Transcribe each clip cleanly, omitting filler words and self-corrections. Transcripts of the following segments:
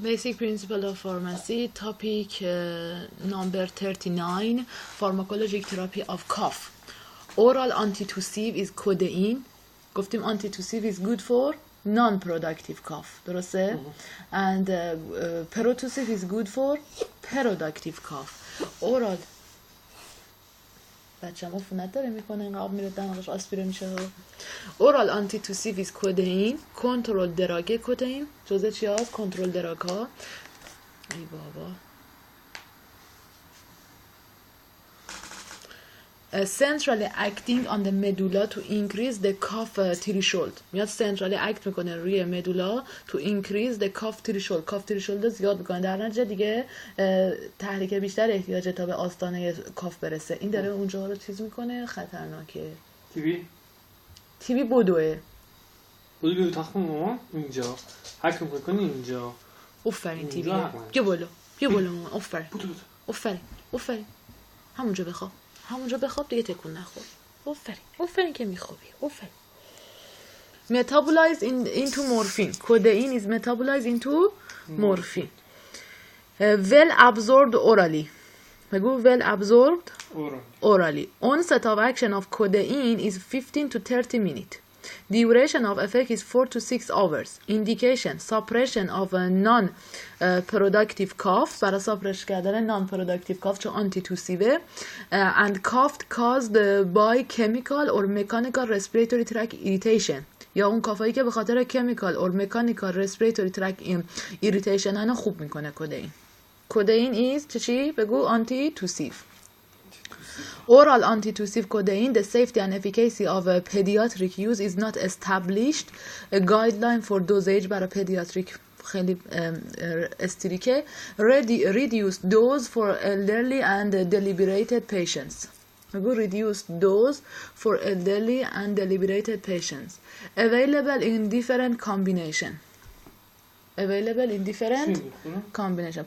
Basic principle of pharmacy, topic number 39, pharmacologic therapy of cough. Oral antitussive is codeine. گفتیم antitussive is good for non-productive cough. درسته؟ And pertussive is good for productive cough. Oral بچه ما فونت داره میکنه این آب میره دماغش آسپیره میشه. اورال آنتیتوسیو is کدئین، کنترل دراگ کدئین جزء چی هست؟ کنترل دراگ ها. ای بابا centrally acting on the medulla to increase the cough threshold. میاد centrally act میکنه روی مدولا to increase the cough threshold. cough threshold رو زیاد میکنه، در نتیجه دیگه تحریک بیشتر احتیاجه تا به آستانه کاف برسه. این داره اونجا رو چیز میکنه، خطرناکه. تیبی بدوه بدو تخم ماما اینجا حکم میکنی اینجا. افرین تیبی بیا بالا ماما. افرین همونجا بخواب دیگه تکون نخور. افرین که میخوابی. Metabolize into morphine. Codeine is metabolized into morphine. Well absorbed orally. بگو well absorbed orally. Onset of action of codeine is 15 to 30 minutes. Duration of effect is 4 to 6 hours. Indication suppression of a non-productive cough. برای ساپرش کردن non-productive cough چون antitussive and cough caused by chemical or mechanical respiratory tract irritation. یا اون کافایی که به خاطر chemical or mechanical respiratory tract irritation هنو خوب میکنه کدئین. کدئین is چی؟ بگو antitussive. Oral antitussive codeine, the safety and efficacy of pediatric use is not established. A guideline for dosage برای pediatric خیلی استریکه. Reduced dose for elderly and deliberated patients. Reduced dose for elderly and deliberated patients. Available in different combination.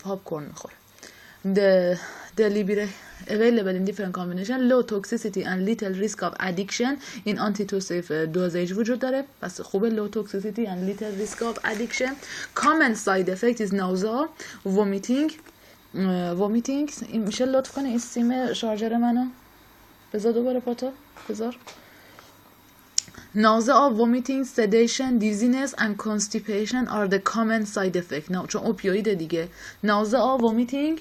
Popcorn میخوره. Available in different combination. Low toxicity and little risk of addiction in antitussive dosage وجود داره. پس خوبه low toxicity and little risk of addiction. Common side effect is nausea, vomiting. این میشه لطف کنه این سیم شارژر منو بذار دوباره پاتو بذار. Nausea, vomiting, sedation, dizziness and constipation are the common side effect. چون اوپیوید دیگه. Nausea, vomiting,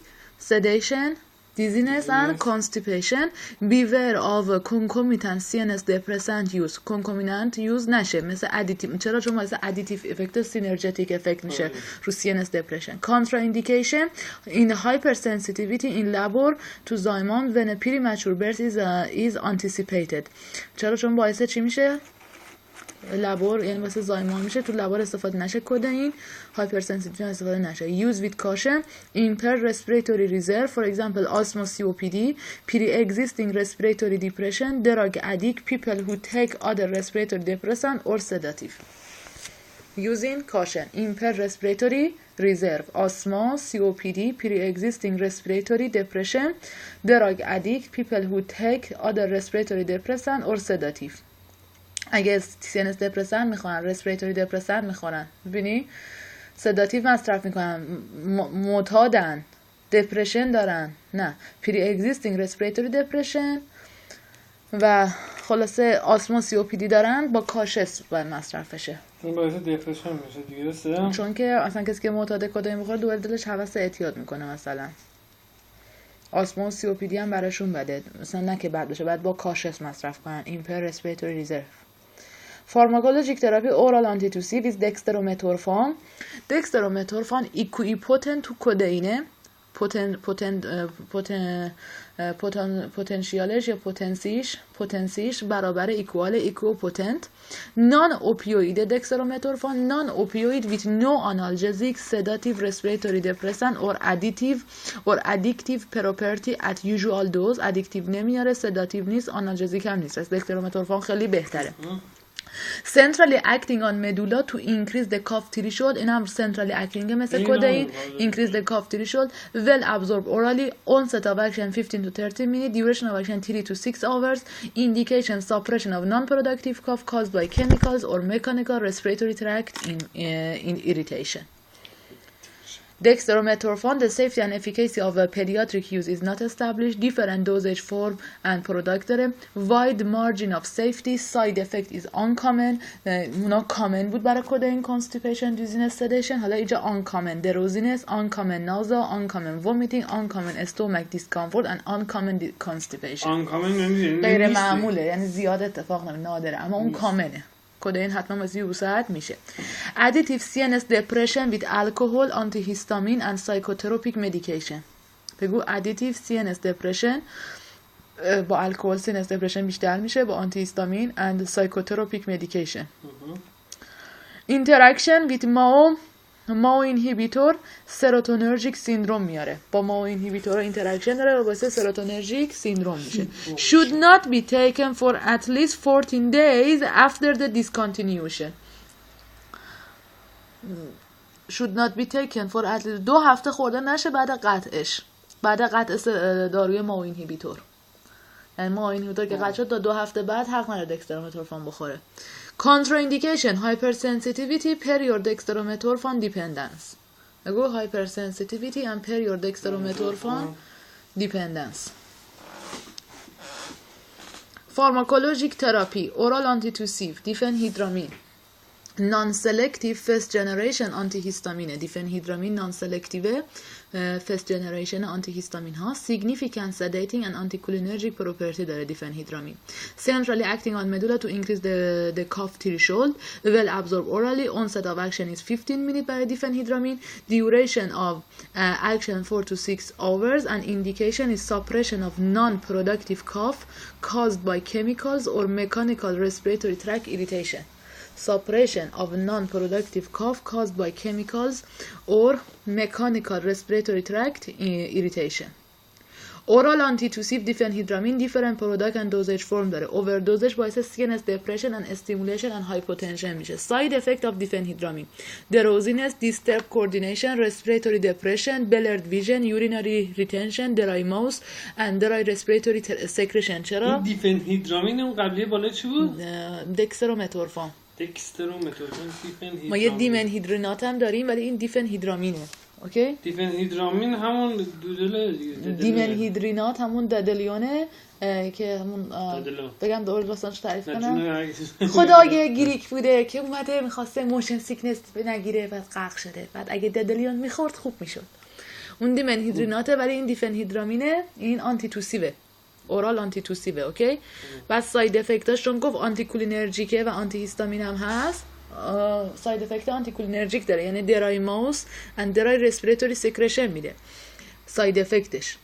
sedation, dizziness and constipation. Beware of concomitant CNS depressant use. Concomitant use نشه مثل additive. چرا؟ چون مثل additive effect synergetic effect میشه رو CNS depression. Contraindication in hypersensitivity in labor to Zymon when a premature birth is anticipated. چرا؟ چون باعث چی میشه؟ لابور یعنی واسه زایمان میشه، تو لابور استفاده نشه کدئین. هایپرسنسیتیویتی استفاده نشه. Use with caution. Impaired respiratory reserve, for example asthma, COPD, pre-existing respiratory depression, drug addict, people who take other respiratory depressant or sedative. Using caution. Impaired respiratory reserve, asthma, COPD, pre-existing respiratory depression, drug addict, people who take other respiratory depressant or sedative. اگه CNS دپرسن میخورن، رسپیراتوری دپرسن میخورن، ببینی سداتیو مصرف میکنن، معتادن، دپرشن دارن، نه پری اگزیستینگ رسپیراتوری دپرشن و خلاصه آسما COPD دارن با کاشس باید مصرف بشه. این باعث دپرشن میشه دیگه، درسته؟ چون که اصلا کسی که معتاد کدئین میخوره دور دلش هوس اعتیاد میکنه. مثلا آسما و COPD هم براشون بده، مثلا نه که بد بشه، بعد با کاشس مصرف کنن. ایمپیر رسپیراتوری ریزرو. Pharmacologic therapy oral antitussive is dextromethorphan. Dextromethorphan equipotent to codeine. پتانسیالش یا پتانسیش برابر equipotent. Non-opioid dextromethorphan, non-opioid with no analgesic, sedative, respiratory depressant or addictive property at usual dose. addictive نمیاره، sedative نیست، analgesic هم نیست. dextromethorphan خیلی بهتره. Centrally acting on medulla to increase the cough threshold. این هم centrally acting مثل codeine. Increase the cough threshold. Well absorbed orally. Onset of action 15 to 30 minutes. Duration of action 3 to 6 hours. Indication suppression of non-productive cough caused by chemicals or mechanical respiratory tract in irritation. Dextromethorphan, the safety and efficacy of a pediatric use is not established. Different dosage form and product داره. Wide margin of safety. Side effect is uncommon. اونا common بود برای کدین constipation, dizziness, sedation. حالا اینجا uncommon. Drowsiness, uncommon nausea, uncommon vomiting, uncommon stomach discomfort and uncommon constipation. uncommon یعنی غیر معموله، یعنی زیاد اتفاق نادره، اما اون کامنه. کدین حتما واسه یوساعت میشه. Additive CNS depression with alcohol, antihistamine and psychotropic medication. بگو additive CNS depression با الکل CNS depression بیشتر میشه، با antihistamine and psychotropic medication. Interaction with MAO inhibitor serotonergic syndrome میاره. با MAO inhibitor اینتراکشن داره و باعث serotonergic syndrome میشه. Should not be taken for at least 14 days after the discontinuation. Should not be taken for at least 2 هفته خورده نشه بعد قطعش. بعد قطع داروی MAO inhibitor. یعنی MAO inhibitor که قطع شد تا 2 هفته بعد حق نداره دکسترامتورفان بخوره. Contraindication hypersensitivity period dextromethorphan dependence. بگو hypersensitivity and period dextromethorphan dependence. Pharmacologic therapy oral antitussive diphenhydramine non-selective first generation antihistamine diphenhydramine non-selective first generation antihistamine ها significant sedating and anticholinergic property داره diphenhydramine centrally acting on medulla to increase the cough threshold well absorbed orally onset of action is 15 minutes برای diphenhydramine duration of action 4 to 6 hours and indication is suppression of non-productive cough caused by chemicals or mechanical respiratory tract irritation. Suppression of non-productive cough caused by chemicals or mechanical respiratory tract irritation. Oral antitussive diphenhydramine different product and dosage form داره. Overdosage باعث CNS depression and stimulation and hypotension میشه. Side effect of diphenhydramine: drowsiness, disturbed coordination, respiratory depression, blurred vision, urinary retention, dry mouth and dry respiratory secretion. چرا؟ این دیفنهیدرامین اون قبلی بالا چی بود؟ دکسترومتورفان. ما یه دیمنهیدرینات هم داریم ولی این دیفنهیدرامینه. اوکی؟ دیفنهیدرامین همون دودله دیگه. دیمنهیدرینات همون دادلیونه که همون بگم درستش تعریف کنم. خدای گریک بوده که اومده میخواسته موشن سیکنس نگیره بعد غرق شده. بعد اگه دادلیون میخورد خوب میشد. اون دیمنهیدریناته ولی این دیفنهیدرامینه، این آنتیتوسیوه. اورال آنتیتوسیوه. اوکی؟ بعد ساید افکتاش چون گفت آنتیکولینرژیکه و آنتی هیستامین هم هست، ساید افکت آنتیکولینرژیک داره، یعنی درای ماوس اند درای رسپیراتوری سکرشن میده. ساید افکتش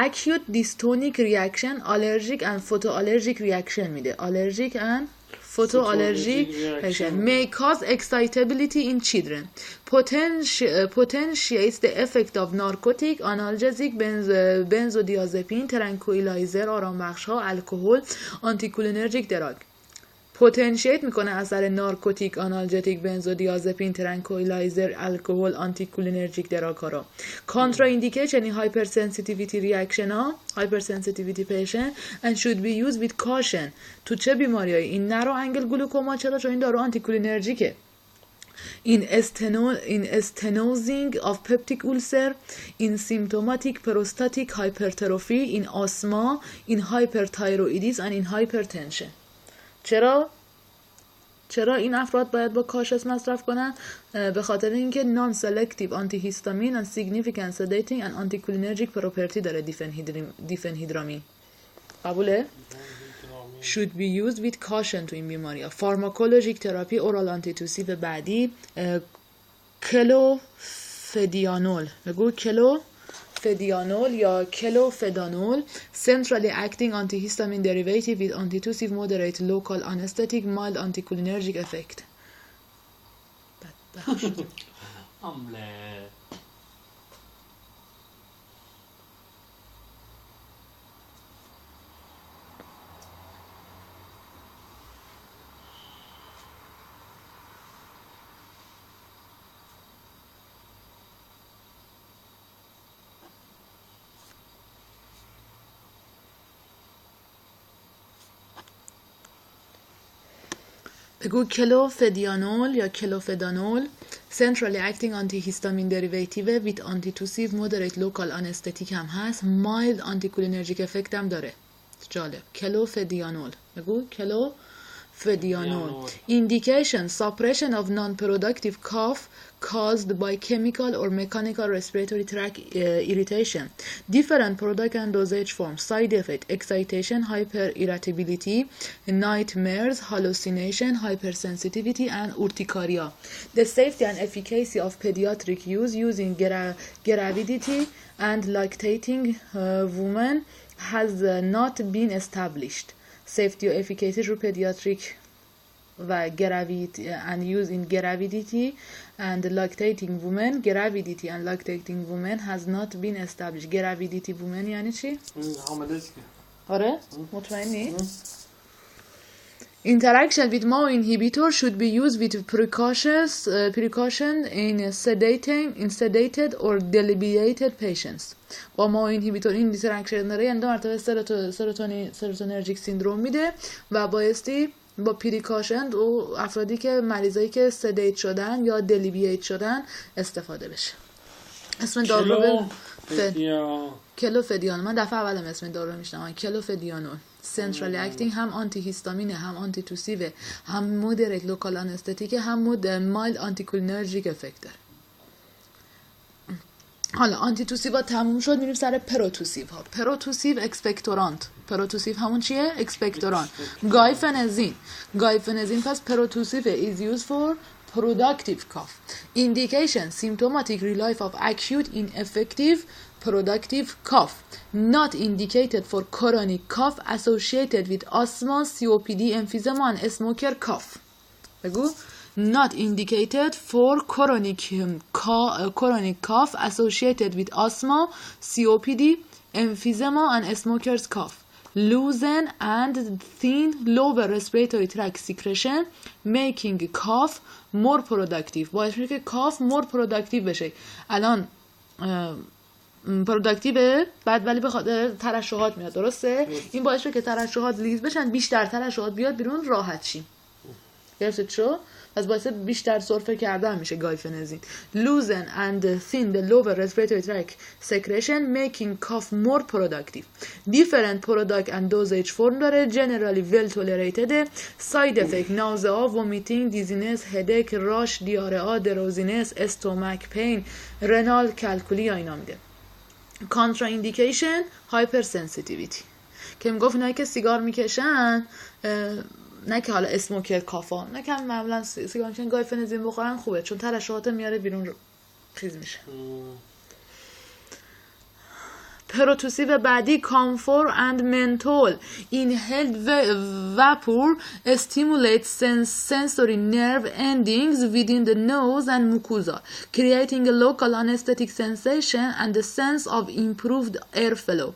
acute dystonic reaction, allergic and photoallergic reaction میده. allergic and photoallergic reaction may cause excitability in children. Potentiates the effect of narcotic, analgesic, benzodiazepine, tranquilizer, آرام بخش ها، الکل، anticholinergic drug. پتانسییت میکنه اثر نارکوتیک، آنالژتیک، بنزودیازپین، ترانکویلایزر، الکل، آنتیکولینرژیک دراکارا. کانترا ایندیکیشن یعنی هایپر سنسیتیویتی ریاکشن ها، هایپر سنسیتیویتی پیشنت and should be used with caution. تو چه بیماریایی؟ این نرو انگل گلوکوما، چرا؟ چون این دارو آنتیکولینرژیکه. In stenozing of peptic ulcer, in symptomatic prostatic hypertrophy, in asthma, in hyperthyroidism and in hypertension. چرا این افراد باید با کاشس مصرف کنن؟ به خاطر اینکه نان سلکتیو آنتی هیستامین and significant sedating and anticholinergic property داره دیفنهیدرامین. قبوله؟ should be used with caution تو این بیماری ها. Pharmacologic therapy oral antitussive بعدی کلوفدیانول. بگو کلوفدیانول یا کلوفدانول centrally acting antihistamine derivative with antitussive moderate local anesthetic mild anticholinergic effect. بگو کلوفدیانول یا کلوفدانول centrally acting antihistamine derivative with antitussive moderate local anesthetic هم هست mild anticholinergic effect هم داره. جالب. کلوفدیانول بگو کلوفدیانول indication suppression of non-productive cough caused by chemical or mechanical respiratory tract irritation. Different product and dosage forms. Side effect: excitation, hyperirritability, nightmares, hallucination, hypersensitivity, and urticaria. The safety and efficacy of pediatric use using gravidity and lactating women has not been established. Safety or efficacy رو pediatric و and use in gravidity and lactating women. Gravidity and lactating women has not been established. Gravidity women یعنی چی؟ حامله است. آره؟ مطمئنی؟ Interaction with MAO inhibitor should be used with precaution in sedated or debilitated patients. با MAO inhibitor این interaction داره یعنی 2 مرتبه سروتونرژیک سیندروم میده و بایستی با پریکاشن و افرادی که مریضایی که سدیت شدن یا دلیبییت شدن استفاده بشه. اسم دارو رو کلوفدیانول. من دفعه اولم اسم دارو رو میشنم. کلوفدیانول سنترال اکتینگ هم آنتی هیستامینه هم آنتی توسیوه هم مودریت لوکال آنستتیکه هم مایلد آنتی کولینرژیک افکت داره. حالا آنتی توسیو تموم شد میریم سر پروتوسیو ها. پروتوسیو اکسپکتورانت. پروتوسیو همون چیه؟ اکسپکتورانت. گایفنزین پس پروتوسیو is used for productive cough. Indication: symptomatic relief of acute ineffective productive cough. Not indicated for chronic cough associated with asthma, COPD, emphysema and smoker cough. بگو not indicated for chronic cough associated with asthma, COPD, emphysema and smoker's cough. Loosen and thin lower respiratory tract secretion making cough more productive. باعث میشه که cough more productive بشه. الان پروداکتیوه بعد ولی به خاطر ترشحات میاد. درسته؟ این باعث میشه که ترشحات ریز بشن، بیشتر ترشحات بیاد بیرون، راحت شیم. درست شو؟ پس باعث بیشتر سرفه کردن میشه گایفنزین. Loosen and thin the lower respiratory tract secretion making cough more productive. Different product and dosage form داره. Generally well tolerated. Side effect: nausea, vomiting, dizziness, headache, rash, diarrhea, drowsiness, stomach pain, renal calculi اینا میده. Contraindication: hypersensitivity. که میگفت اینایی که سیگار میکشن نه که حالا اسموکر کافا نه که معمولا سیگار میکشن گایفنزین بخورن خوبه چون ترشحات میاره بیرون چیز میشه. پروتوسیو بعدی کامفور and menthol. Inhaled vapor stimulates sensory nerve endings within the nose and mucosa, creating a local anesthetic sensation and a sense of improved airflow.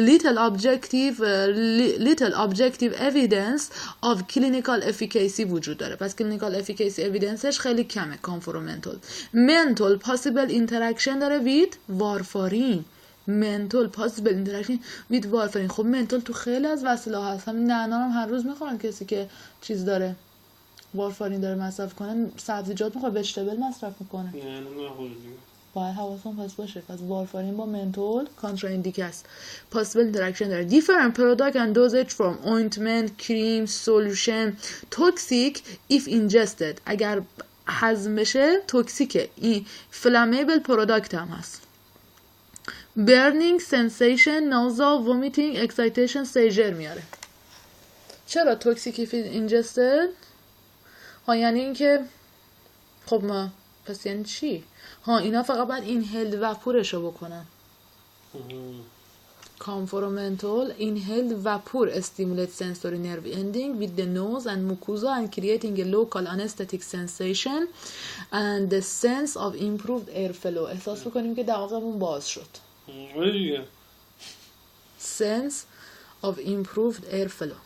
Little objective evidence of clinical efficacy وجود داره. پس clinical efficacy evidenceش خیلی کمه. کامفور و منتول. منتول possible interaction داره with وارفارین. منتول پاسیبل اینتراکشن وید وارفرین. خب منتول تو خیلی از وسایل هست. همین نعنا هم هر روز میخورن کسی که چیز داره وارفارین داره مصرف کنه. سبزیجات میخوره، وجتبل مصرف میکنه. باید حواسون پس باشه. پس وارفارین با منتول کانتراندیک است. پاسیبل اینتراکشن داره. Different product and dosage form: ointment, cream, solution. Toxic if ingested. اگر هضم بشه توکسیکه. این flammable product هم هست. burning sensation, nausea, vomiting, excitation, seizure میاره. چرا توکسیک ingested؟ ها یعنی اینکه خب ما پس یعنی چی؟ ها اینا فقط باید inhaled وپورشو بکنن. Conformental inhaled vapor stimulates sensory nerve ending with the nose and mucosa and creating a local anesthetic sensation and the sense of improved airflow. احساس بکنیم که دماغمون باز شد. Sense of improved airflow.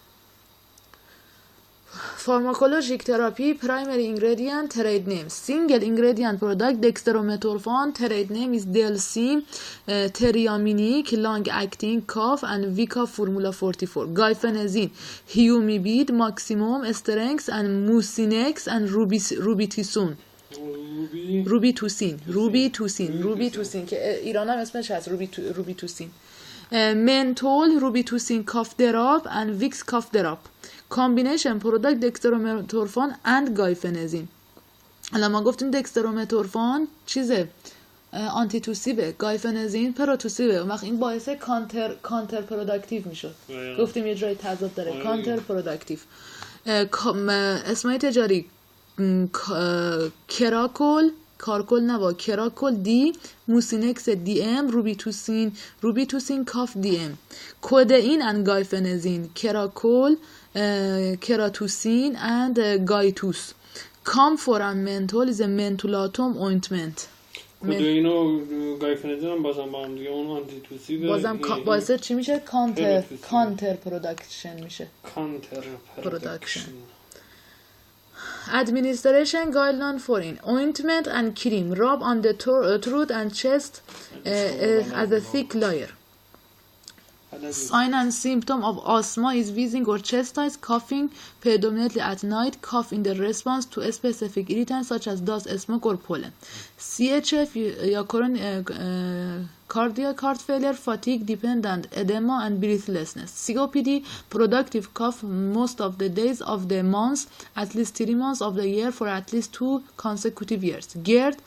Pharmacologic therapy, primary ingredient, trade name. Single ingredient product, dextromethorphan, trade name is Delsim, Teriaminic, long-acting cough, and Vica Formula 44. Guaifenesin, Humibid, maximum strength, and Mucinex, and Robitussin. روبیتوسین که ایران هم اسمش هست روبیتوسین. منتول روبیتوسین کاف دراپ and ویکس کاف دراپ. کامبینیشن پروداکت دکسترومتورفان and گایفنزین. الان ما گفتیم دکسترومتورفان چیزه آنتیتوسیبه، گایفنزین پروتوسیبه، اون وقت این باعث کانتر پروداکتیو میشد. گفتیم یه جای تضاد داره. کانتر پروداکتیو. اسمای تجاری کارکول نوا کراکول دی، موسینکس دی ام، روبیتوسین کاف دی ام. کودئین and گایفنزین، کراکول، کراتوسین and گایتوس. Camphor and menthol is a mentholatum ointment. کودئین و گایفنزین هم بازم با هم دیگه اون آنتیتوسیده، بازم باعث چی میشه؟ کانتر پروداکشن میشه. کانتر پروداکشن. Administration guideline for in ointment and cream rub on the throat and chest as a thick layer. Sign and symptom of asthma is wheezing or chest tight, coughing predominantly at night, cough in the response to a specific irritant such as dust, smoke or pollen. CHF یا cardiac heart failure, fatigue dependent edema and breathlessness. COPD, productive cough most of the days of the month, at least 3 months of the year for at least 2 consecutive years. GERD,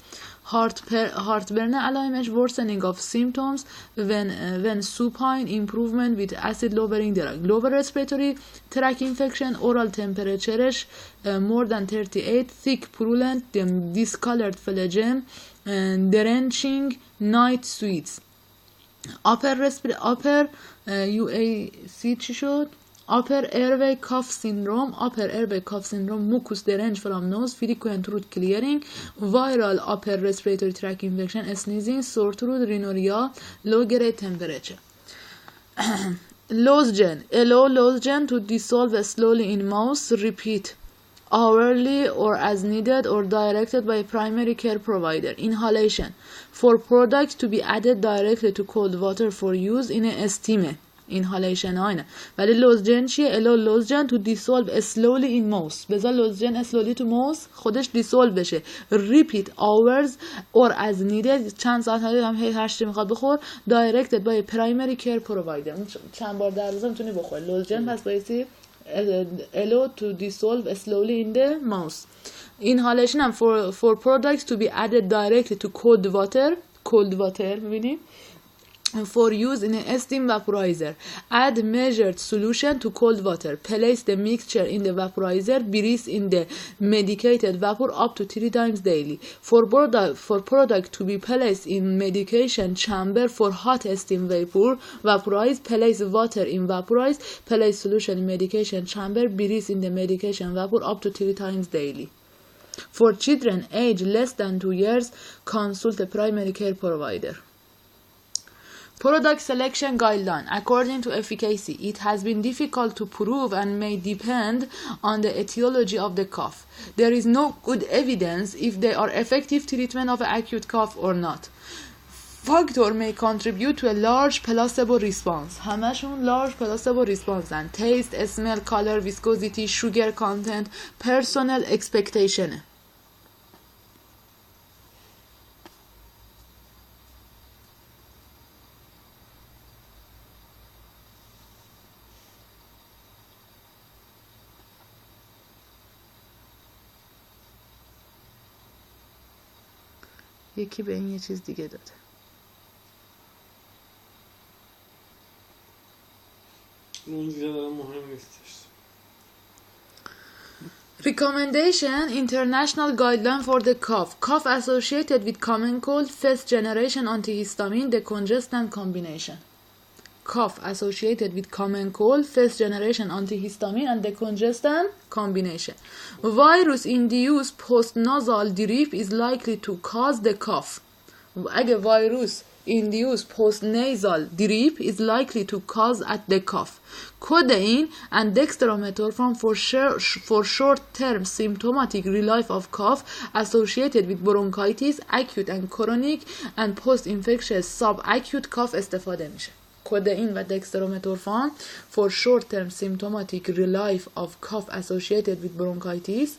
heartburn علائمش, worsening of symptoms when supine, improvement with acid lowering drug. Lower respiratory tract infection, oral temperatureش more than 38, thick purulent, discolored phlegm, drenching, night sweats. upper UAC چی شد؟ upper airway cough syndrome, mucus derange from nose, frequent throat clearing, viral upper respiratory tract infection, sneezing, sore throat, rhinorrhea, low grade temperature. Lozen, allow lozen to dissolve slowly in mouth, repeat hourly or as needed or directed by a primary care provider. Inhalation, for products to be added directly to cold water for use in a steam. inhalation آینه. ولی لوزجن چیه؟ allow lozen to dissolve slowly in mouth. بذار لوزجن slowly to mouth خودش dissolve بشه. repeat hours or as needed چند ساعت هم هر چی میخواد بخور directed by a primary care provider. چند بار در روز میتونی بخور. لوزجن پس بایستی allow to dissolve slowly in the mouth. Inhalation هم for products to be added directly to cold water ببینیم for use in a steam vaporizer. Add measured solution to cold water. Place the mixture in the vaporizer. Breathe in the medicated vapor up to 3 times daily. For product to be placed in medication chamber for hot steam vaporize. Place water in vaporize. Place solution in medication chamber. Breathe in the medication vapor up to 3 times daily. For children age less than 2 years, consult a primary care provider. Product selection guideline. According to efficacy, it has been difficult to prove and may depend on the etiology of the cough. There is no good evidence if they are effective treatment of acute cough or not. Factor may contribute to a large placebo response. همشون large placebo response and taste, smell, color, viscosity, sugar content, personal expectation. یکی به این یه چیز دیگه داده. اون زیاده مهم نیستش. Recommendation, international guideline for the cough associated with common cold, first generation antihistamine, decongestant combination. Cough associated with common cold, first generation antihistamine and decongestant combination. Virus induced postnasal drip is likely to cause the cough. اگه ویروس induce postnasal drip is likely to cause at the cough. Codeine and dextromethorphan for short-term symptomatic relief of cough associated with bronchitis, acute and chronic and post-infectious subacute cough استفاده میشه. codeine و dextromethorphan for short-term symptomatic relief of cough associated with bronchitis,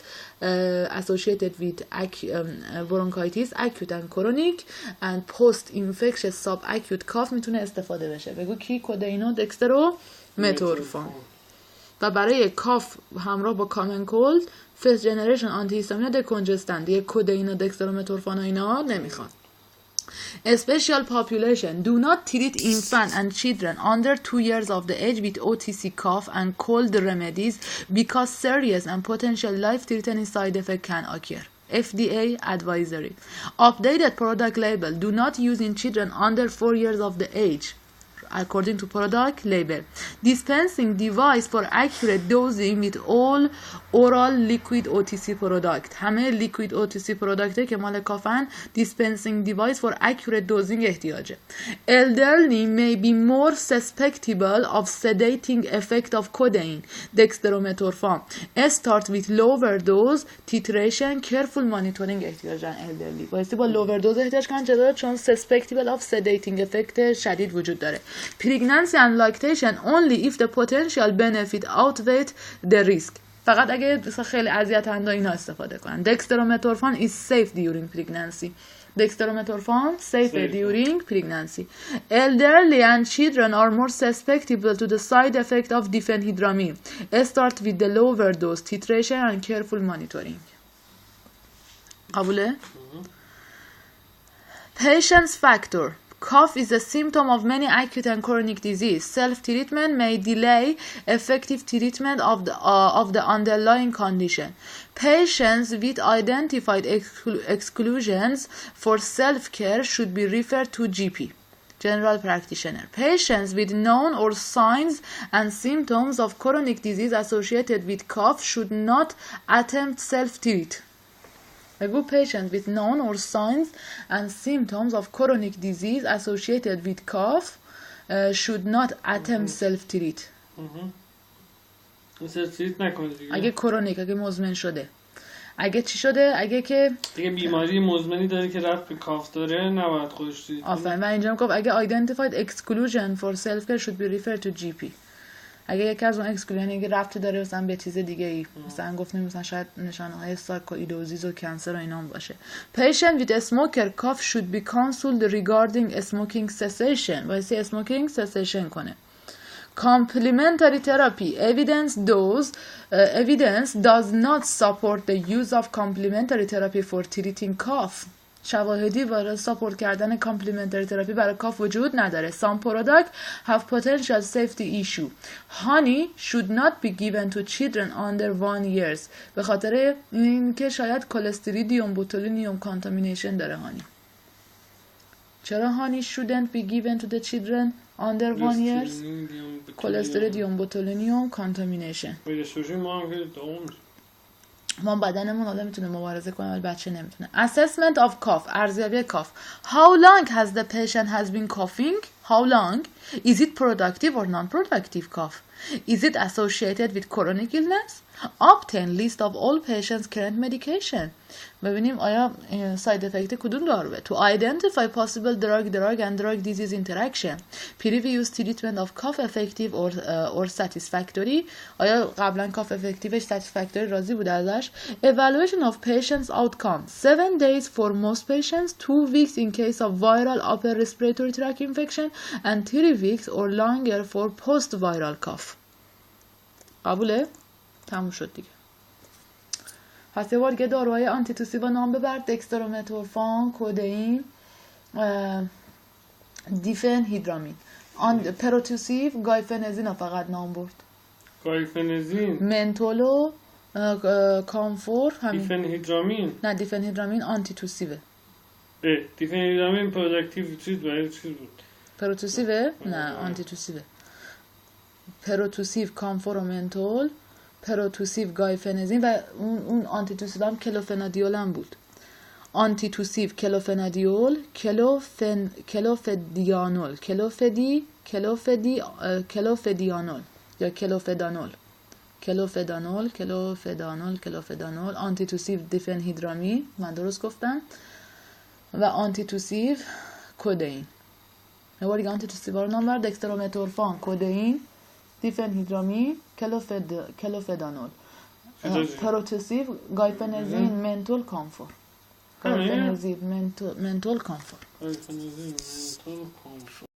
bronchitis, acute and chronic and post-infectious subacute cough میتونه استفاده بشه. بگو کی؟ کدئین و دکسترومتورفان. و برای کاف همراه با کامن کولد فرست جنریشن آنتی هیستامین دکونجستن دیگه کدئین و دکسترومتورفان و اینا نمیخواد. A special population do not treat infants and children under 2 years of the age with OTC cough and cold remedies because serious and potential life-threatening side effects can occur. FDA advisory. Updated product label do not use in children under 4 years of the age. According to product label. Dispensing device for accurate dosing with all oral liquid OTC product. همه liquid OTC product که مال کافن dispensing device for accurate dosing احتیاجه. Elderly may be more susceptible of sedating effect of codeine. Dextromethorphan. Start with lower dose titration careful monitoring احتیاجن elderly. بایستی با lower dose احتیاج کن چون susceptible of sedating effect شدید وجود داره. Pregnancy and lactation only if the potential benefit outweigh the risk. فقط اگه خیلی اذیت‌دهنده اینا استفاده کنن. Dextromethorphan is safe during pregnancy. Dextromethorphan safe during pregnancy. Elderly and children are more susceptible to the side effect of diphenhydramine. Start with the lower dose titration and careful monitoring. قبوله؟ Patient's factor. Cough is a symptom of many acute and chronic disease. Self-treatment may delay effective treatment of the underlying condition. Patients with identified exclusions for self-care should be referred to GP, general practitioner. Patients with known or signs and symptoms of chronic disease associated with cough should not attempt self-treat. A good patient with known or signs and symptoms of chronic disease associated with cough should not attempt self-treat. self-treat نکنه دیگه. اگه کرونیک، اگه مزمن شده. اگه چی شده؟ اگه که دیگه بیماری مزمنی داره که ربط به کاف داره نباید خودش تریت. آفرین. و اینجا میگم اگه identified exclusion for self-care should be referred to GP. اگه یکی از اون اکسکلوژن یعنی ربط داره مثلا به چیز دیگه ای مثلا گفتیم مثلا شاید نشانه های سارکوئیدوزیس و کانسر و اینا هم باشه. Patient with a smoker cough should be counseled regarding smoking cessation. واسه smoking cessation کنه. Complementary therapy evidence does not support the use of complementary therapy for treating cough. شواهدی برای ساپورت کردن کامپلیمنتری تراپی برای کاف وجود نداره. Some product have potential safety issue. Honey should not be given to children under 1 years. به خاطر اینکه شاید کلستریدیوم بوتولینیوم کانتامینیشن داره هانی. چرا honey shouldn't be given to the children under 1 years؟ کلستریدیوم بوتولینیوم کانتامینیشن. ما بدنمون حالا میتونه مبارزه کنه ولی بچه نمیتونه. Assessment of cough. ارزیابی کاف. How long has the patient has been coughing? How long? Is it productive or non-productive cough? Is it associated with chronic illness? Obtain list of all patients' current medication. ببینیم آیا ساید افکت کدوم داروه. To identify possible drug and drug disease interaction. Previous treatment of cough effective or satisfactory. آیا قبلا cough effectiveش satisfactory راضی بوده ازش. Evaluation of patients outcome. 7 days for most patients, 2 weeks in case of viral upper respiratory tract infection and 3 weeks or longer for post-viral cough. قبوله؟ تموم شد دیگه. پس یه بار دیگه داروهای آنتیتوسیو نام ببر. دکسترومتورفان، کدئین، دیفنهیدرامین. پروتوسیو، گایفنزین فقط نام برد. گایفنزین، منتولو، کامفور، همین. دیفنهیدرامین. نه دیفنهیدرامین آنتیتوسیوه. دیفنهیدرامین پروداکتیو چیز برای چیز بود. پروتوسیوه؟ نه آنتیتوسیوه. پروتوسیو، کامفور و منتول. پروتوسیو گایفنزین و اون آنتیتوسیو هم کلوفنادیول هم بود. آنتیتوسیو کلوفنادیول، کلوفدیانول، کلوفدیانول یا کلوفدانول. آنتیتوسیو دیفنهیدرامی، من درست گفتم، و آنتیتوسیو کدئین. یه بار دیگه آنتیتوسیو رو نام بر: دکسترومتورفان، کدئین، دیفنهیدرامی، کلوفدانول. پروتوسیو گایپنزین، منتول، کامفور. گایپنزین، منتول، کامفور.